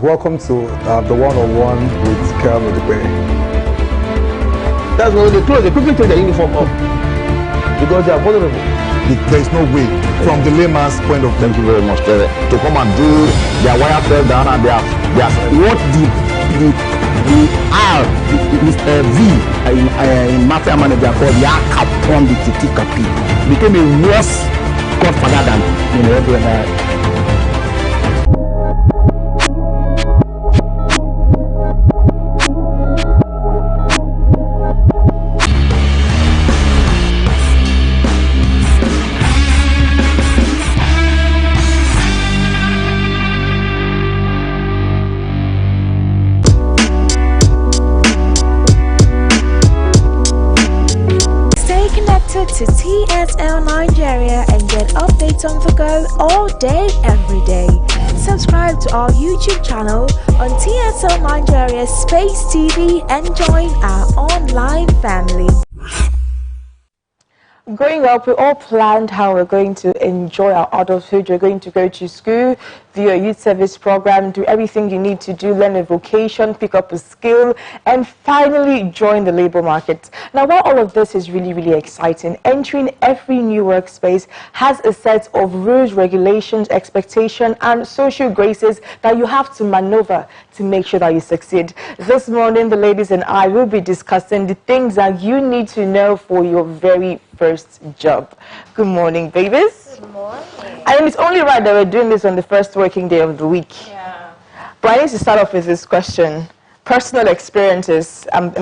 Welcome to the one-on-one with Kel Odipe. That's why they close. They quickly take their uniform off because they are vulnerable. There is no way, from the layman's point of view. Thank you very much, to come and do their wire fell down and their what the R V in mafia manager called Yakap on the Titikapi became a worse godfather than every other. To TSL Nigeria and get updates on the go all day, every day. Subscribe to our YouTube channel on TSL Nigeria Space TV and join our online family. Growing up, we all planned how we're going to enjoy our adulthood. You're going to go to school, do your youth service program, do everything you need to do, learn a vocation, pick up a skill, and finally join the labor market. Now, while all of this is really, really exciting, entering every new workspace has a set of rules, regulations, expectations, and social graces that you have to maneuver to make sure that you succeed. This morning, the ladies and I will be discussing the things that you need to know for your very first job. Good morning, babies. Good morning. And it's only right that we're doing this on the first working day of the week. Yeah. But I need to start off with this question. Personal experiences. I'm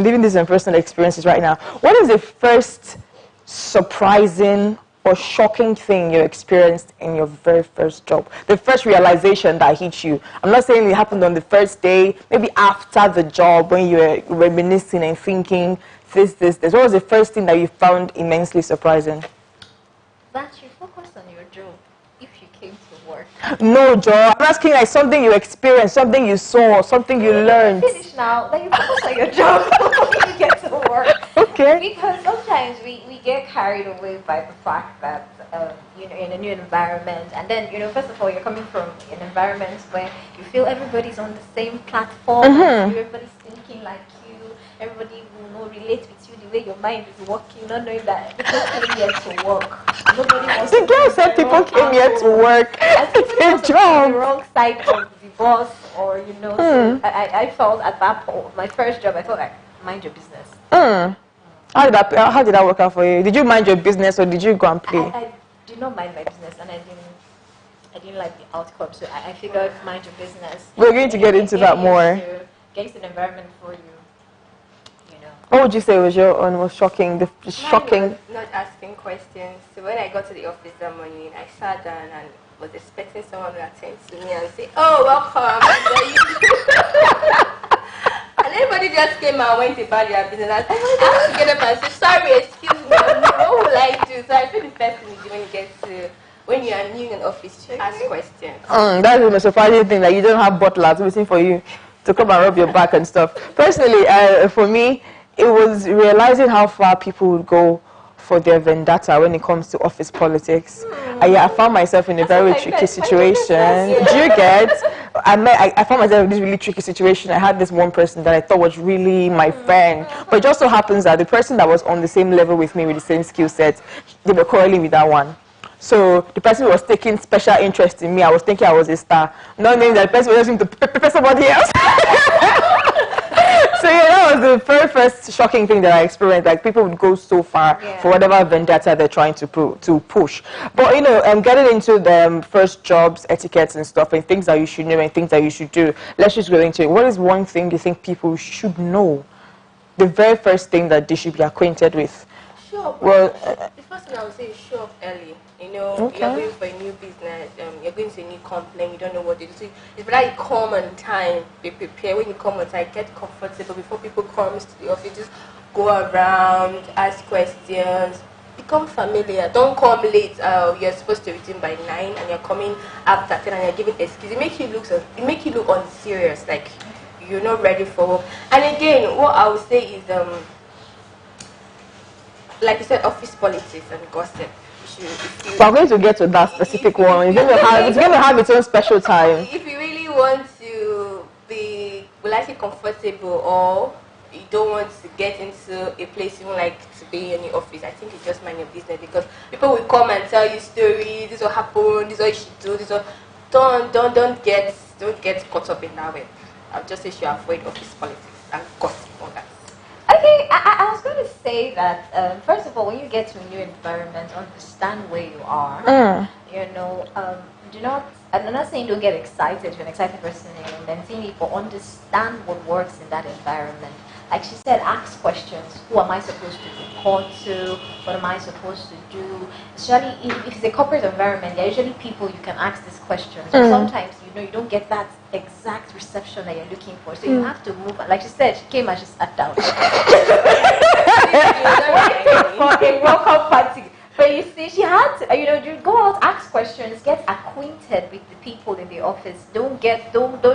leaving this in personal experiences right now. What is the first surprising or shocking thing you experienced in your very first job? The first realization that hit you. I'm not saying it happened on the first day, maybe after the job when you were reminiscing and thinking, this. What was the first thing that you found immensely surprising? That you focus on your job if you came to work. No, Joe. I'm asking like something you experienced, something you saw, something you learned. Finish now. Like you focus on your job when you get to work. Okay. Because sometimes we get carried away by the fact that in a new environment, and then first of all you're coming from an environment where you feel everybody's on the same platform, everybody's thinking like you, everybody will relate with you the way your mind is working, not knowing that people came here to work. Nobody wants The girl said people came here to work. It's a job. The wrong side of the boss, or So I felt at that point, my first job, I felt like mind your business. How did that work out for you? Did you mind your business or did you go and play? I did not mind my business, and I didn't like the outcome. So I figured mind your business. We're going to get into that more. Get into the environment for you. What would you say was your most shocking? Shocking. Not asking questions. So when I got to the office that morning, I sat down and was expecting someone to attend to me and say, "Oh, welcome." And everybody just came and went about their business. I had to get up and say, "Sorry, excuse me, what would I do?" So I feel the first thing you do when you are new in office, you ask questions. That's the most surprising thing, that you don't have butlers waiting for you to come and rub your back and stuff. Personally, for me, it was realizing how far people would go for their vendetta when it comes to office politics. I found myself in a very tricky situation. Do you get? I found myself in this really tricky situation. I had this one person that I thought was really my friend, but it just so happens that the person that was on the same level with me with the same skill set, they were quarreling with that one. So the person was taking special interest in me. I was thinking I was a star, not knowing that the person was going to prepare somebody else. So yeah, that was the very first shocking thing that I experienced. Like people would go so far for whatever vendetta they're trying to push. But getting into the first jobs, etiquettes and stuff, and things that you should know and things that you should do. Let's just go into it. What is one thing you think people should know? The very first thing that they should be acquainted with. Sure. Well, the first thing I would say is show up early. You're going for a new business, you're going to a new company, you don't know what to do. So it's better you come on time, be prepared. When you come on time, get comfortable before people come to the office. Just go around, ask questions, become familiar. Don't come late. You're supposed to be return by 9 and you're coming after 10 and you're giving excuses. It makes you look unserious, like you're not ready for work. And again, what I would say is like you said, office politics and gossip. We're going to get to that specific one. It's going to have its own special time. If you really want to I say comfortable, or you don't want to get into a place you don't like to be in the office, I think it's just mind your business, because people will come and tell you stories. This will happen. This is what you should do. This will, don't get caught up in that way. I'll just say you avoid office politics and gossip all that. Okay, I was going to say that first of all, when you get to a new environment, understand where you are. You know, do not. I'm not saying don't get excited. You're an excited person, and then saying, but understand what works in that environment. Like she said, ask questions. Who am I supposed to report to? What am I supposed to do? Especially if it's a corporate environment, there are usually people you can ask these questions. But sometimes, you know, you don't get that exact reception that you're looking for. So you have to move. Like she said, she came and she sat down. For a welcome party. But you see, she had to, you know, you go out, ask questions, get acquainted with the people in the office. Don't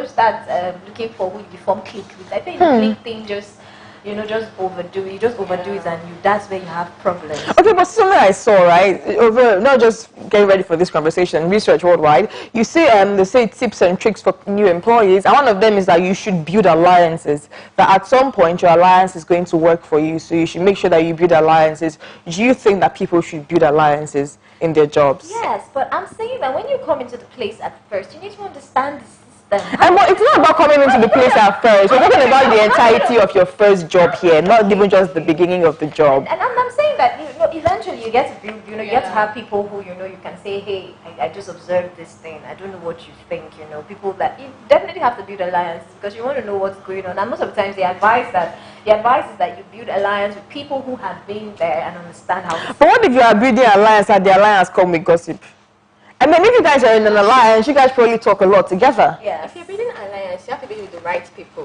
start looking for who you form clique with. I think the clique thing just, you know, just overdo it. You just overdo it, and that's where you have problems. Okay, but something I saw, right, over, not just getting ready for this conversation, research worldwide, you see, they say tips and tricks for new employees, and one of them is that you should build alliances, that at some point your alliance is going to work for you, so you should make sure that you build alliances. Do you think that people should build alliances in their jobs? Yes, but I'm saying that when you come into the place at first, you need to understand the system. And but it's not about coming into the place at first. We're talking about the entirety of your first job here, not even just the beginning of the job. And I'm saying that, you know, eventually you get to build, you know, you get to have people who, you know, you can say, hey, I just observed this thing. I don't know what you think, you know, people that you definitely have to build alliances because you want to know what's going on. And most of the times the advice is that you build alliance with people who have been there and understand how. But what if you are building alliance and the alliance come with gossip? I mean, if you guys are in an alliance, you guys probably talk a lot together. Yeah. If you're building an alliance, you have to be with the right people.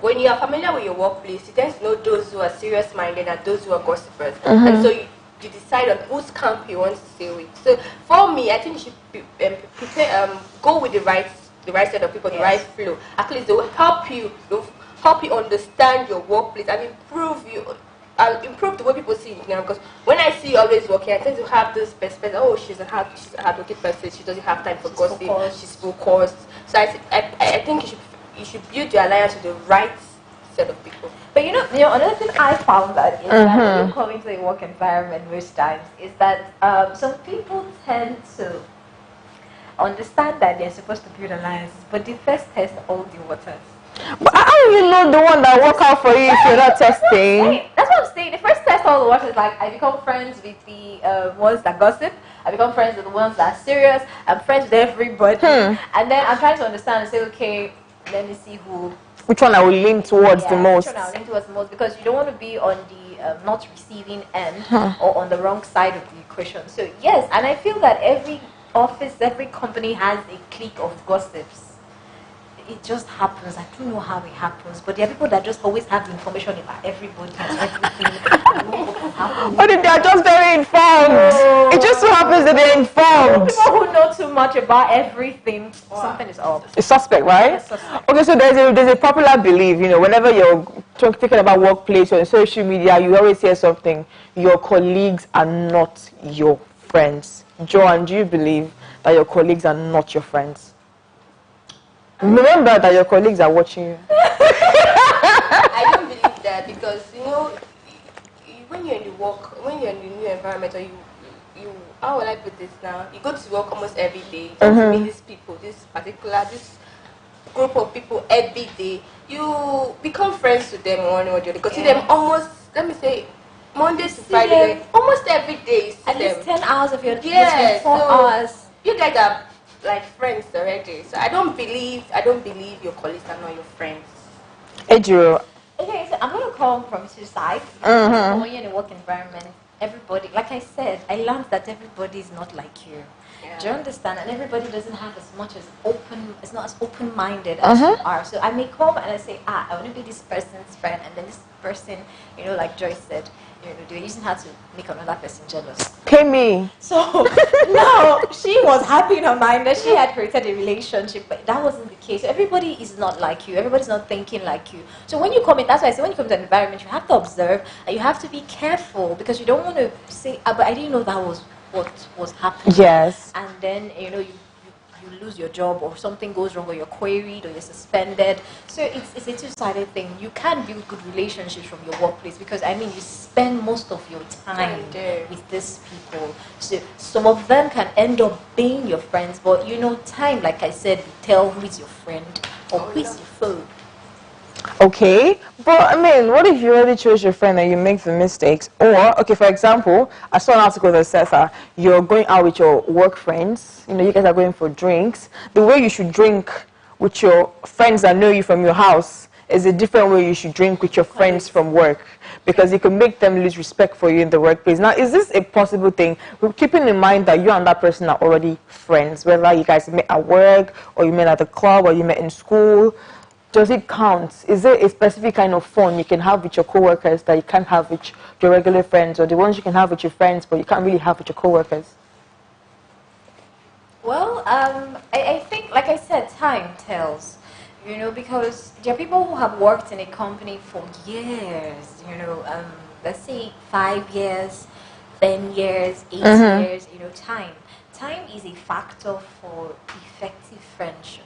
When you are familiar with your workplace, you tend to know those who are serious-minded and those who are gossipers. And so you decide on whose camp you want to stay with. So for me, I think you should go with the right set of people, the right flow. At least they will help you understand your workplace and improve the way people see you now. Because when I see you always working, I tend to have this perspective. Oh, she's a hardworking person. She doesn't have time for gossip. She's focused. So I think you should build your alliance with the right set of people. But you know, another thing I found that is that when you come into a work environment most times is that some people tend to understand that they're supposed to build alliances, but they first test all the waters. But how do you know the one that work out for you if you're not testing? That's what I'm saying. The first test all the waters, like I become friends with the ones that gossip. I become friends with the ones that are serious. I'm friends with everybody. And then I'm trying to understand and say, okay, let me see which one I will lean towards the most. Which one I will lean towards the most, because you don't want to be on the not receiving end or on the wrong side of the equation. So yes, and I feel that every office, every company has a clique of gossips. It just happens. I don't know how it happens, but there are people that just always have the information about everybody and everything. But they are just very informed. It just so happens that they're informed. People who know too much about everything, something is up. It's suspect, right? Suspect. Okay, so there's a popular belief, you know, whenever you're thinking about workplace or on social media, you always hear something. Your colleagues are not your friends. Joanne, do you believe that your colleagues are not your friends? Remember that your colleagues are watching you. I don't believe that, because you know, when you're in the new environment, or you how will I put this now? You go to work almost every day. You meet these people, this group of people every day. You become friends with them one or the other. Because see them almost, let me say, Monday to Friday, almost every day. At least 10 hours of your day. Yeah, 4 hours. You guys are like friends already. So I don't believe your colleagues are not your friends. Ejiro. Okay, so I'm going to come from two sides. When you're in a work environment, everybody, like I said, I learned that everybody is not like you. Yeah. Do you understand? And everybody doesn't have as much as it's not as open-minded as you are. So I may come and I say, I want to be this person's friend, and then this person, you know, like Joyce said, you know, they're using her to make another person jealous. Pay me. So no, she was happy in her mind that she had created a relationship, but that wasn't the case. So everybody is not like you. Everybody's not thinking like you. So when you come in, that's why I say when you come to an environment, you have to observe and you have to be careful, because you don't want to say, but I didn't know that was what was happening. Yes. And then, you know, you lose your job or something goes wrong or you're queried or you're suspended. So it's a two-sided thing. You can build good relationships from your workplace because, I mean, you spend most of your time with these people. So some of them can end up being your friends, but you know, time, like I said, will tell who is your friend or who is your foe. Okay, but I mean, what if you already chose your friend and you make the mistakes? Or, okay, for example, I saw an article that says you're going out with your work friends, you know, you guys are going for drinks. The way you should drink with your friends that know you from your house is a different way you should drink with your friends from work, because you can make them lose respect for you in the workplace. Now, is this a possible thing? Keeping in mind that you and that person are already friends, whether you guys met at work or you met at the club or you met in school. Does it count? Is there a specific kind of fun you can have with your coworkers that you can't have with your regular friends, or the ones you can have with your friends but you can't really have with your coworkers? Well, I think, like I said, time tells, you know, because there are people who have worked in a company for years, you know, let's say 5 years, 10 years, 8 years, you know, time. Time is a factor for effective friendship.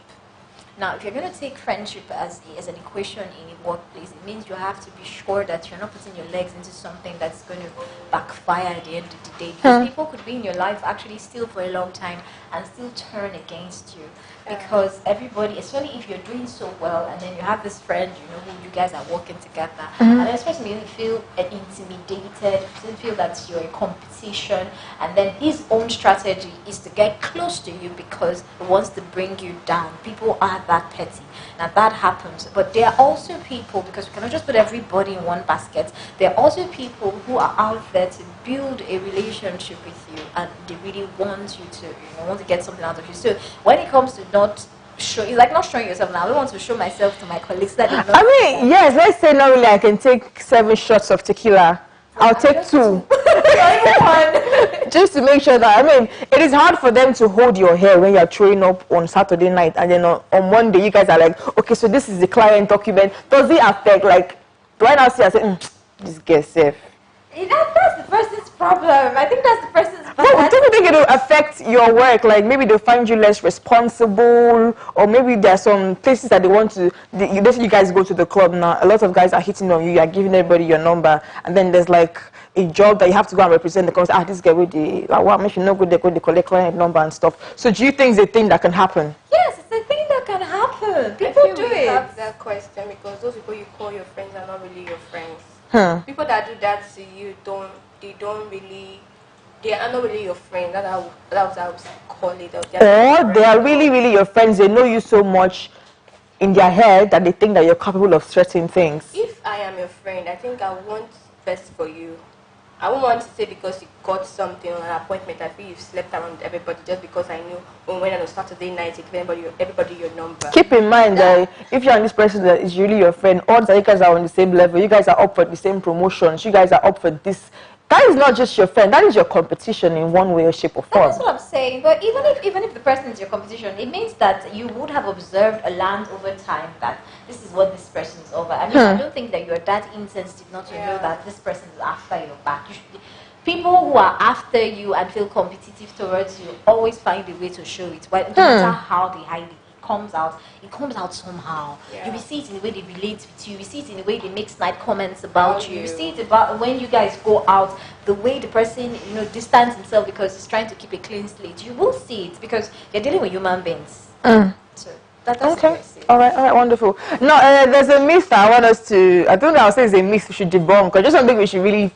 Now, if you're going to take friendship as an equation in a workplace, it means you have to be sure that you're not putting your legs into something that's going to backfire at the end of the day. Because people could be in your life actually still for a long time and still turn against you. Because everybody, especially if you're doing so well and then you have this friend, you know, who you guys are working together, and then especially you feel intimidated, you feel that you're in competition, and then his own strategy is to get close to you because he wants to bring you down. People are that petty. Now that happens, but there are also people, because we cannot just put everybody in one basket, there are also people who are out there to build a relationship with you and they really want you to, you know, want to get something out of you. So when it comes to not showing, like not showing yourself now, I don't want to show myself to my colleagues that I mean, yes, let's say not really I can take 7 shots of tequila. I'll take 2. Just to make sure that, I mean, it is hard for them to hold your hair when you're throwing up on Saturday night, and then on Monday you guys are like, okay, so this is the client document. Does it affect, like, do I now see I say, this girl safe? That's the person's problem. I think that's the person's No, don't you think it will affect your work? Like, maybe they'll find you less responsible, or maybe there are some places that they want to, you guys go to the club now, a lot of guys are hitting on you, you are giving everybody your number, and then there's like a job that you have to go and represent the company. This guy with the, like, what makes you no good, they collect client number and stuff. So do you think it's a thing that can happen? Yes, it's a thing that can happen. People do it. I have that question because those people you call your friends are not really your friends. People that do that to you they are not really your friend. That's how I would call it. Or they are really, really your friends. They know you so much in their head that they think that you're capable of certain things. If I am your friend, I think I want best for you. I won't want to say because you got something on an appointment. I feel you slept around everybody just because I knew when we went on a Saturday night, you give everybody your number. Keep in mind that if you're on this person that is really your friend, odds that you guys are on the same level, you guys are up for the same promotions, you guys are up for this. That is not just your friend, that is your competition in one way or shape or form. That's what I'm saying. But even if the person is your competition, it means that you would have observed a land over time that this is what this person is over. I mean, I don't think that you're that insensitive not to know that this person is after your back. People who are after you and feel competitive towards you always find a way to show it. But no matter how they hide it, it comes out somehow. You will see it in the way they relate with you. You see it in the way they make snide comments about you. You see it about when you guys go out, the way the person, you know, distance himself because he's trying to keep a clean slate. You will see it because you're dealing with human beings. So that's okay. All right, wonderful. No, there's a myth that I want us to, I don't know, I'll say it's a myth we should debunk, or just something we should really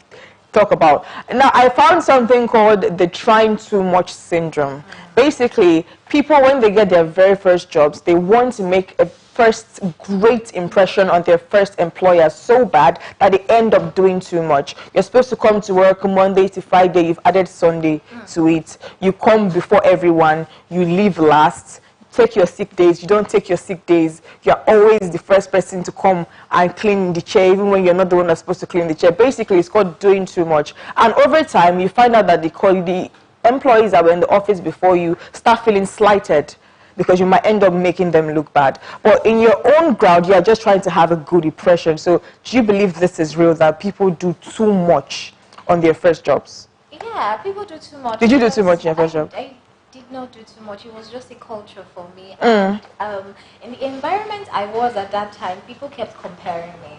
talk about. Now, I found something called the trying too much syndrome. Basically, people, when they get their very first jobs, they want to make a first great impression on their first employer so bad that they end up doing too much. You're supposed to come to work Monday to Friday, you've added Sunday to it. You come before everyone, you leave last. Take your sick days, you don't take your sick days, you're always the first person to come and clean the chair even when you're not the one that's supposed to clean the chair. Basically, it's called doing too much. And over time, you find out that the employees that were in the office before you start feeling slighted because you might end up making them look bad. But in your own ground, you're just trying to have a good impression. So do you believe this is real, that people do too much on their first jobs? Yeah, people do too much. Did you do too much in your first job? did not do too much. It was just a culture for me. And, in the environment I was at that time, people kept comparing me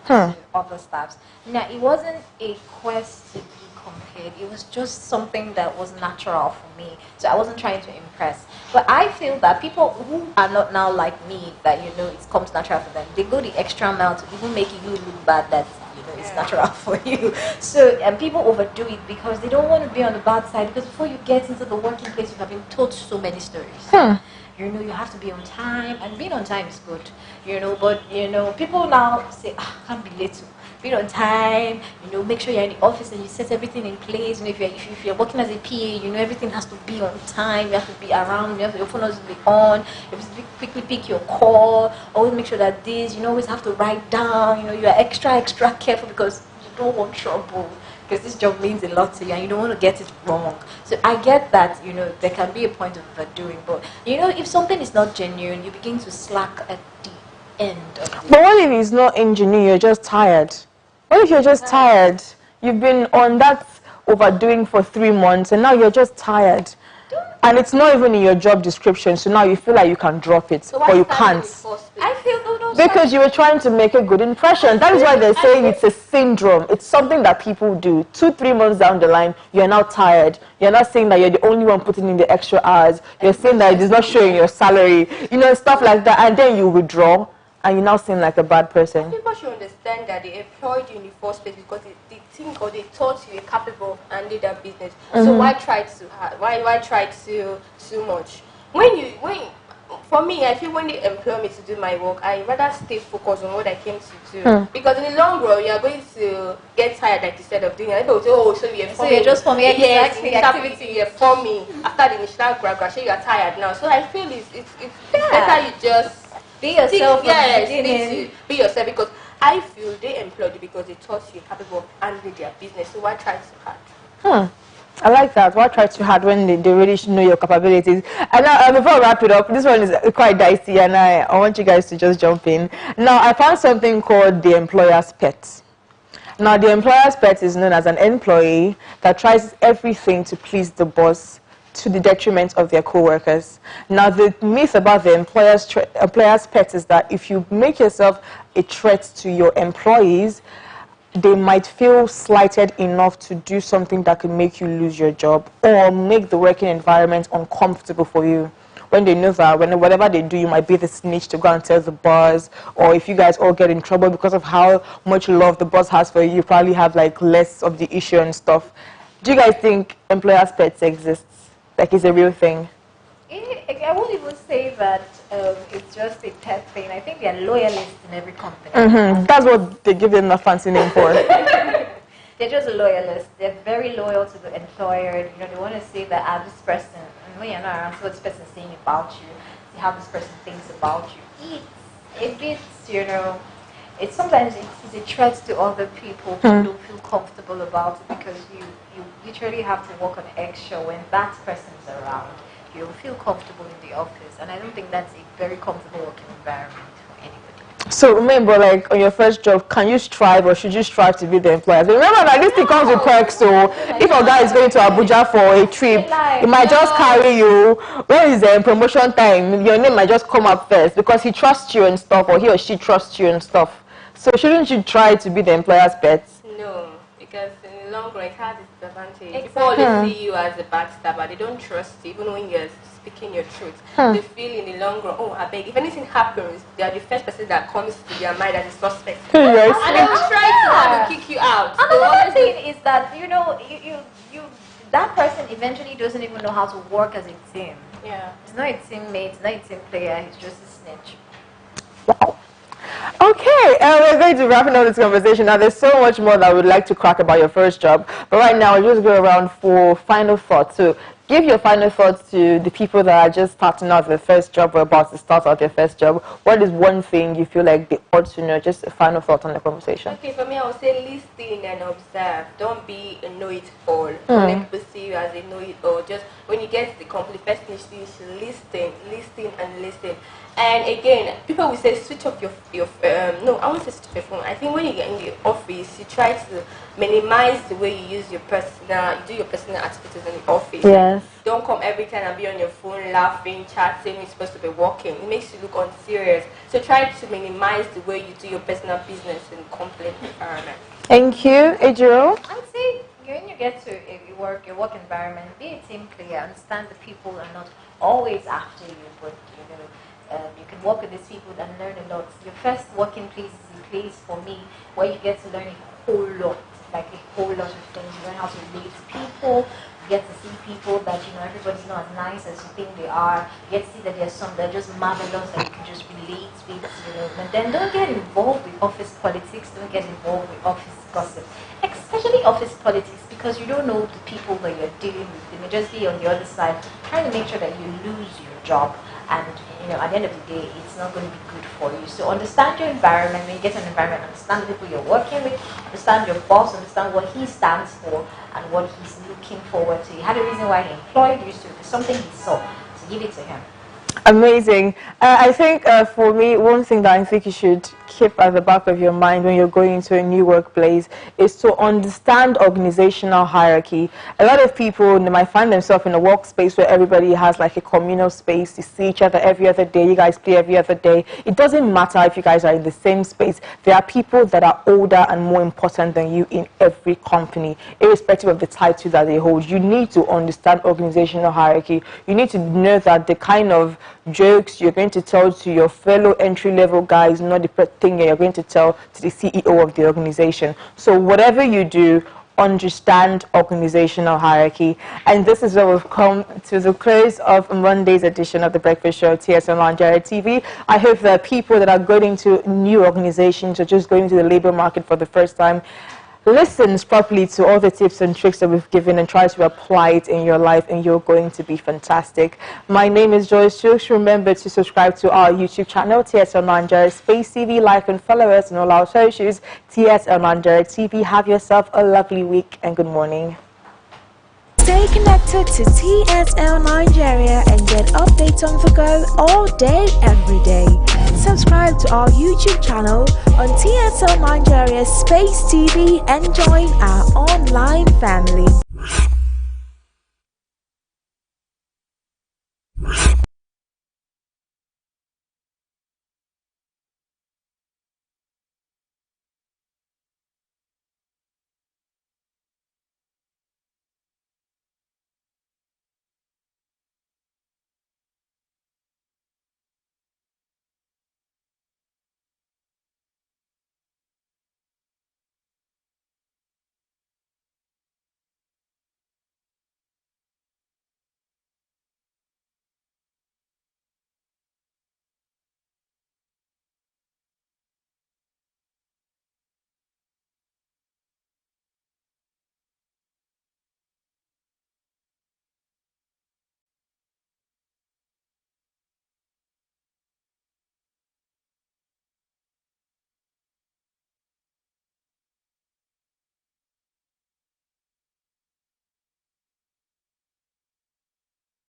to other staffs. Now, it wasn't a quest to be compared. It was just something that was natural for me. So I wasn't trying to impress. But I feel that people who are not now like me, that, you know, it comes natural for them, they go the extra mile to even make you look bad that, you know, it's natural for you. So, and people overdo it because they don't want to be on the bad side, because before you get into the working place, you have been told so many stories. You know, you have to be on time, and being on time is good, you know, but, you know, people now say, can't be late. Be on time, you know, make sure you're in the office and you set everything in place. You know, if you're working as a PA, you know, everything has to be on time. You have to be around, your phone has to be on, you have to quickly pick your call, always make sure that this, you know, always have to write down, you know, you're extra careful because you don't want trouble. Because this job means a lot to you and you don't want to get it wrong. So I get that, you know, there can be a point of overdoing, but, you know, if something is not genuine, you begin to slack at the end of it. But what if it's not engineering, you're just tired? What if you're just tired? You've been on that overdoing for 3 months and now you're just tired. And it's not even in your job description, so now you feel like you can drop it, So but you can't. I feel Because you were trying to make a good impression. That is why they're saying it's a syndrome. It's something that people do. 2-3 months down the line, you're now tired. You're not saying that you're the only one putting in the extra hours. You're saying that it is not showing your salary. You know, stuff like that. And then you withdraw, and you now seem like a bad person. People should understand that they employed you in the first place because they think or they thought you were capable and did their business. So why try too hard? Why try too much? For me, I feel when they employ me to do my work, I rather stay focused on what I came to do. Because in the long run, you are going to get tired, like you said, of doing it. People will say, oh, so you're just for me. Yes, activity, you're for me. After the initial graduation, you are tired now. So I feel it's better you just be yourself. Be yourself, because I feel they employed you because they thought you're capable of handling their business. So why try too hard? I like that. Why try too hard when they really should know your capabilities? And now, before I wrap it up, this one is quite dicey, and I want you guys to just jump in. Now, I found something called the employer's pet. Now, the employer's pet is known as an employee that tries everything to please the boss to the detriment of their co-workers. Now, the myth about the employer's pet is that if you make yourself a threat to your employees, they might feel slighted enough to do something that could make you lose your job or make the working environment uncomfortable for you. When they know that whatever they do, you might be the snitch to go and tell the boss, or if you guys all get in trouble because of how much love the boss has for you, you probably have like less of the issue and stuff. Do you guys think employer's pets exists? Like it's a real thing? I won't even say that it's just a pet thing. I think they're loyalists in every company. That's what they give them a fancy name for. They're just loyalists. They're very loyal to the employer. You know, they want to say that this person, and when you're not around, see what this person is saying about you, see how this person thinks about you. It's you know, sometimes it's a threat to other people who don't feel comfortable about it, because you literally have to walk on eggshell when that person's around. You don't feel comfortable in the office, and I don't think that's a very comfortable working environment for anybody. So remember, like on your first job, can you strive or should you strive to be the employer? So remember that this thing comes with perks. So if a guy is going to Abuja for a trip, he might just carry you. When is the promotion time? Your name might just come up first because he trusts you and stuff, or he or she trusts you and stuff. So shouldn't you try to be the employer's pet? No, because in the long run, it has its advantage. People always see you as a backstabber. They don't trust you, even when you're speaking your truth. They feel in the long run, oh, I beg, if anything happens, they are the first person that comes to their mind as a suspect. Yes. And they will try to kick you out. Another thing is that, you know, that person eventually doesn't even know how to work as a team. Yeah. He's not a teammate, he's not a team player, he's just a snitch. Wow. Okay, we're going to wrap up this conversation. Now, there's so much more that we'd like to crack about your first job, but right now, we'll just go around for final thoughts. So, give your final thoughts to the people that are just starting out their first job or about to start out their first job. What is one thing you feel like they ought to know? Just a final thought on the conversation. Okay, for me, I would say listen and observe. Don't be a know-it-all. Don't let people see you as a know-it-all. Just when you get to the complete, first thing you should listen and listen. And again, people will say switch off your no, I won't say switch off your phone. I think when you get in the office, you try to minimize the way you use your do your personal activities in the office. Yes. Yes. Don't come every time and be on your phone laughing, chatting. You're supposed to be working. It makes you look unserious. So try to minimize the way you do your personal business in a complex environment. Thank you, Ejiro. I'd say when you get to your work environment, be a team player. Understand the people are not always after you, but you can work with these people and learn a lot. Your first working place is a place for me where you get to learn a whole lot, like a whole lot of things. You learn how to relate to people. You get to see people that everybody's not as nice as you think they are. You get to see that there's some that are just marvelous that you can just relate with. But then don't get involved with office politics. Don't get involved with office gossip, especially office politics, because you don't know the people that you're dealing with. They may just be on the other side, trying to make sure that you lose your job. And at the end of the day, it's not going to be good for you. So understand your environment. When you get to an environment, understand the people you're working with, understand your boss, understand what he stands for and what he's looking forward to. He had a reason why he employed you, so there's something he saw. So give it to him. Amazing. I think for me, one thing that I think you should keep at the back of your mind when you're going into a new workplace is to understand organizational hierarchy. A lot of people might find themselves in a workspace where everybody has like a communal space. You see each other every other day. You guys play every other day. It doesn't matter if you guys are in the same space. There are people that are older and more important than you in every company, irrespective of the title that they hold. You need to understand organizational hierarchy. You need to know that the kind of jokes you're going to tell to your fellow entry-level guys, not the thing you're going to tell to the CEO of the organization. So whatever you do, understand organizational hierarchy. And this is where we've come to the close of Monday's edition of the Breakfast Show, TSL Nigeria TV. I hope that people that are going into new organizations or just going into the labor market for the first time listens properly to all the tips and tricks that we've given and tries to apply it in your life, and you're going to be fantastic. My name is Joyce Chooks. Remember to subscribe to our YouTube channel, TSL Nigeria Space TV. Like and follow us on all our socials, TSL Nigeria TV. Have yourself a lovely week and good morning. Stay connected to TSL Nigeria and get updates on the go all day, every day. Subscribe to our YouTube channel on TSL Nigeria Space TV and join our online family.